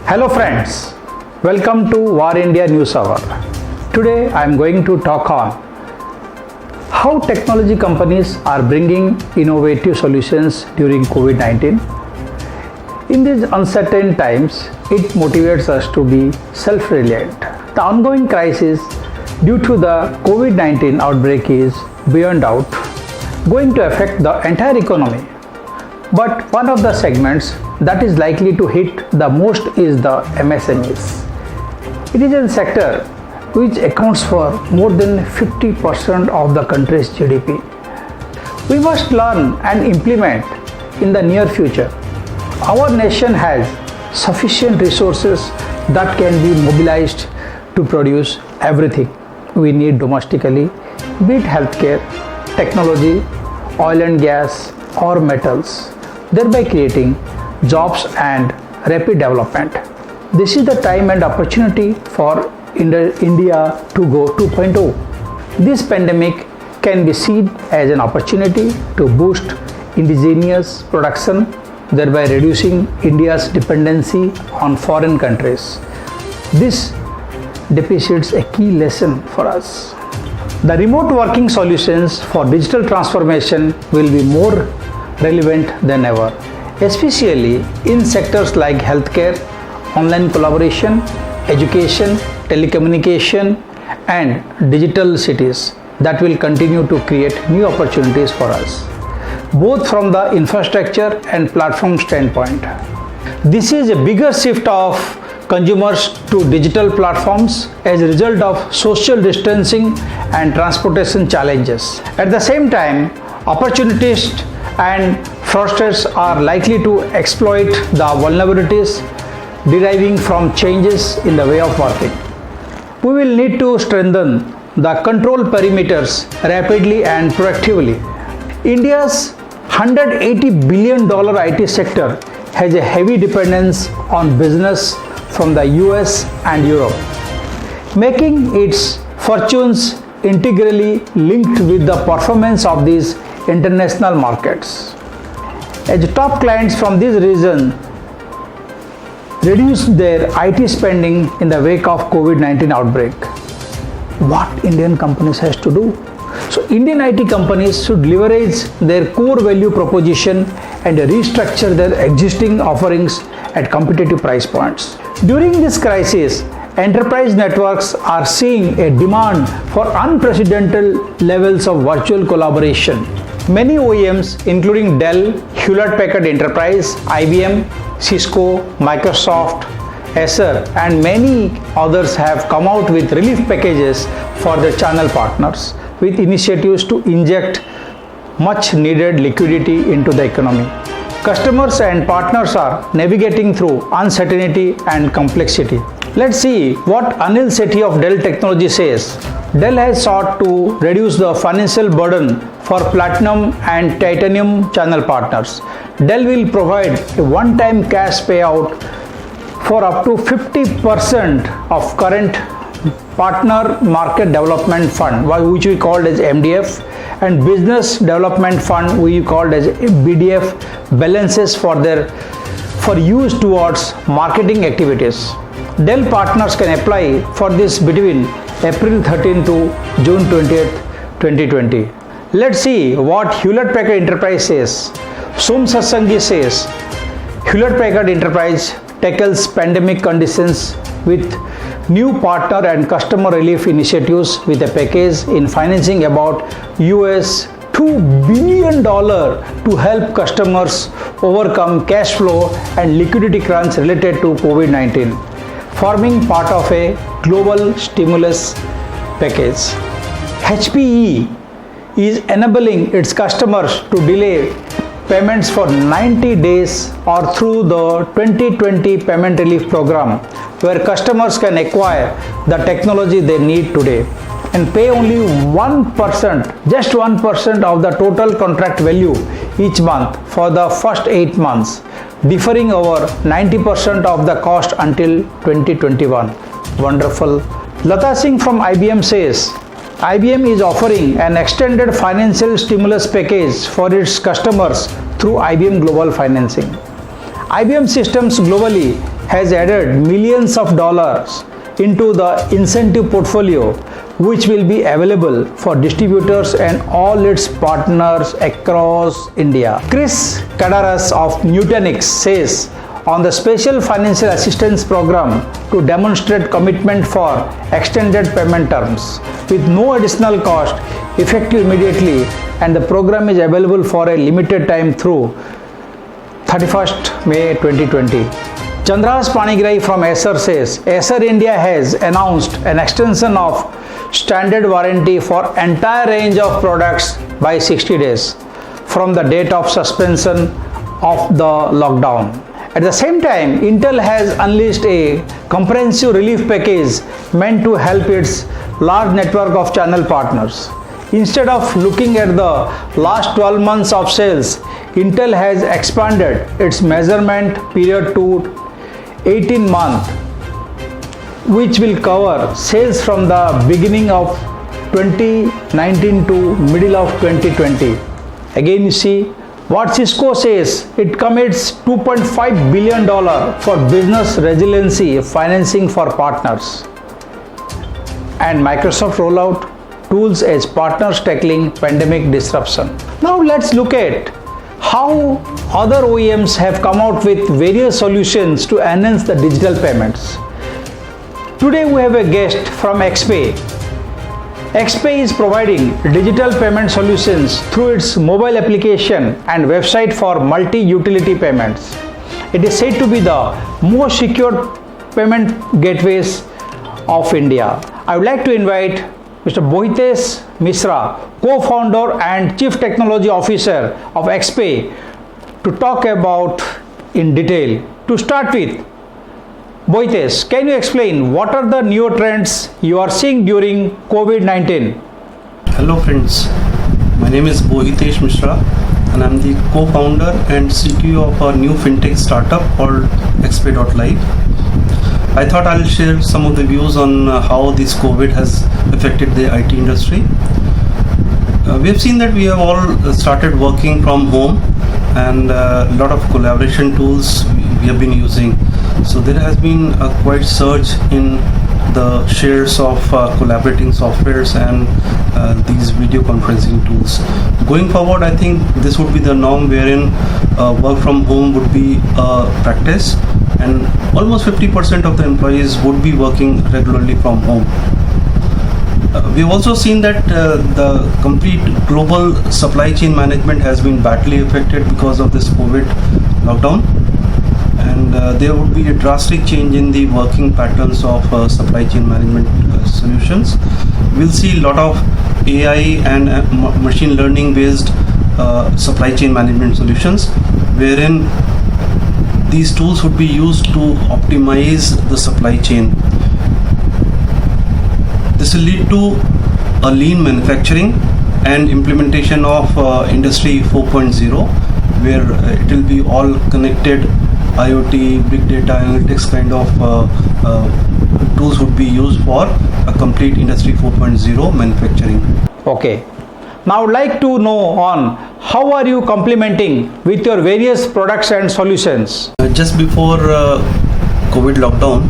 Hello friends, welcome to War India News Hour. Today I am going to talk on how technology companies are bringing innovative solutions during COVID-19. In these uncertain times, it motivates us to be self-reliant. The ongoing crisis due to the COVID-19 outbreak is beyond doubt going to affect the entire economy. But one of the segments that is likely to hit the most is the MSMEs. It is a sector which accounts for more than 50% of the country's GDP. We must learn and implement in the near future. Our nation has sufficient resources that can be mobilized to produce everything we need domestically, be it healthcare, technology, oil and gas, or metals, thereby creating jobs and rapid development. This is the time and opportunity for India to go 2.0. This pandemic can be seen as an opportunity to boost indigenous production, thereby reducing India's dependency on foreign countries. This deposits a key lesson for us. The remote working solutions for digital transformation will be more relevant than ever, especially in sectors like healthcare, online collaboration, education, telecommunication, and digital cities that will continue to create new opportunities for us, both from the infrastructure and platform standpoint. This is a bigger shift of consumers to digital platforms as a result of social distancing and transportation challenges. At the same time, opportunists and fraudsters are likely to exploit the vulnerabilities deriving from changes in the way of working. We will need to strengthen the control perimeters rapidly and proactively. India's $180 billion IT sector has a heavy dependence on business from the US and Europe, making its fortunes integrally linked with the performance of these international markets. As top clients from this region reduced their IT spending in the wake of COVID-19 outbreak, what Indian companies has to do? So Indian IT companies should leverage their core value proposition and restructure their existing offerings at competitive price points. During this crisis, enterprise networks are seeing a demand for unprecedented levels of virtual collaboration. Many OEMs, including Dell, Hewlett-Packard Enterprise, IBM, Cisco, Microsoft, Acer, and many others have come out with relief packages for their channel partners, with initiatives to inject much needed liquidity into the economy. Customers and partners are navigating through uncertainty and complexity. Let's see what Anil Sethi of Dell Technologies says. Dell has sought to reduce the financial burden for platinum and titanium channel partners. Dell will provide a one-time cash payout for up to 50% of current Partner Market Development Fund, which we called as MDF, and Business Development Fund, we called as BDF, balances for use towards marketing activities. Dell partners can apply for this between April 13 to June 20th, 2020. Let's see what Hewlett-Packard Enterprise says. Som Satsangi says, Hewlett-Packard Enterprise tackles pandemic conditions with new partner and customer relief initiatives with a package in financing about US $2 billion to help customers overcome cash flow and liquidity crunch related to COVID-19, forming part of a global stimulus package. HPE is enabling its customers to delay payments for 90 days or through the 2020 payment relief program, where customers can acquire the technology they need today and pay only 1%, just 1% of the total contract value each month for the first 8 months, deferring over 90% of the cost until 2021. Wonderful. Lata Singh from IBM says, IBM is offering an extended financial stimulus package for its customers through IBM Global Financing. IBM systems globally has added millions of dollars into the incentive portfolio, which will be available for distributors and all its partners across India. Chris Kadaras of Nutanix says on the special financial assistance program to demonstrate commitment for extended payment terms with no additional cost, effective immediately, and the program is available for a limited time through 31st May 2020. Chandras Panigrahi from Acer says Acer India has announced an extension of standard warranty for entire range of products by 60 days from the date of suspension of the lockdown. At the same time, Intel has unleashed a comprehensive relief package meant to help its large network of channel partners. Instead of looking at the last 12 months of sales, Intel has expanded its measurement period to 18 months, which will cover sales from the beginning of 2019 to middle of 2020. Again, you see what Cisco says, it commits $2.5 billion for business resiliency financing for partners. And Microsoft rollout tools as partners tackling pandemic disruption. Now let's look at how other OEMs have come out with various solutions to enhance the digital payments. Today we have a guest from XPay. XPay is providing digital payment solutions through its mobile application and website for multi-utility payments. It is said to be the most secure payment gateways of India. I would like to invite Mr. Bohitesh Mishra, co-founder and chief technology officer of XPay, to talk about in detail. To start with, Bohitesh, can you explain what are the new trends you are seeing during COVID-19? Hello friends, my name is Bohitesh Mishra and I'm the co-founder and CTO of a new fintech startup called XPay.live. I thought I'll share some of the views on how this COVID has affected the IT industry. We have seen that we have all started working from home, and a lot of collaboration tools we have been using. So there has been a quite surge in the shares of collaborating softwares and these video conferencing tools. Going forward, I think this would be the norm wherein work from home would be a practice, and almost 50% of the employees would be working regularly from home. We've also seen that the complete global supply chain management has been badly affected because of this COVID lockdown, and there would be a drastic change in the working patterns of supply chain management solutions. We'll see a lot of AI and machine learning based supply chain management solutions, wherein these tools would be used to optimize the supply chain. This will lead to a lean manufacturing and implementation of Industry 4.0, where it will be all connected IoT, big data analytics kind of tools would be used for a complete Industry 4.0 manufacturing. Okay. Now I would like to know on how are you complementing with your various products and solutions? Just before COVID lockdown,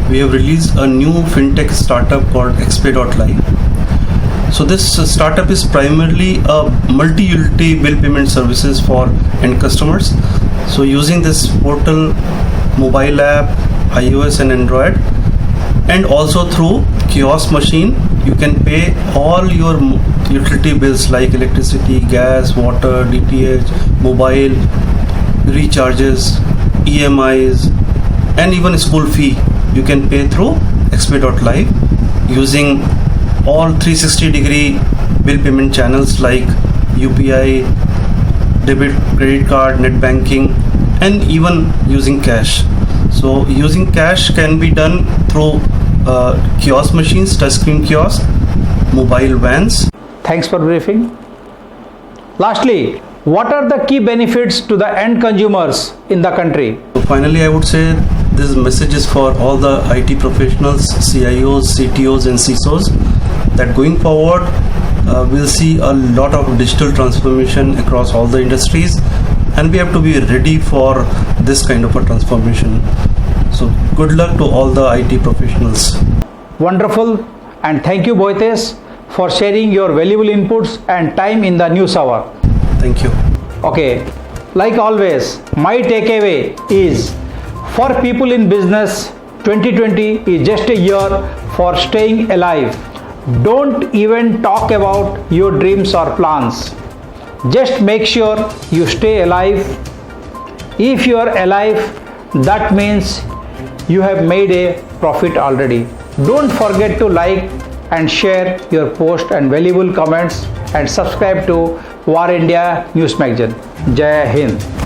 we have released a new fintech startup called XPay.live. So this startup is primarily a multi-utility bill payment services for end customers. So using this portal, mobile app, iOS and Android, and also through kiosk machine, you can pay all your utility bills like electricity, gas, water, DTH, mobile, recharges, EMIs, and even school fee. You can pay through XPay.live using all 360-degree bill payment channels like UPI, debit, credit card, net banking, and even using cash. So using cash can be done through kiosk machines, touchscreen kiosk, mobile vans. Thanks for briefing. Lastly, what are the key benefits to the end consumers in the country? So finally, I would say this message is for all the IT professionals, CIOs, CTOs and CISOs, that going forward we'll see a lot of digital transformation across all the industries, and we have to be ready for this kind of a transformation. So good luck to all the IT professionals. Wonderful, and thank you Bohitesh for sharing your valuable inputs and time in the news hour. Thank you. Okay, like always, my takeaway is for people in business, 2020 is just a year for staying alive. Don't even talk about your dreams or plans. Just make sure you stay alive. If you are alive, that means you have made a profit already. Don't forget to like and share your post and valuable comments and subscribe to War India News Magazine. Jai Hind.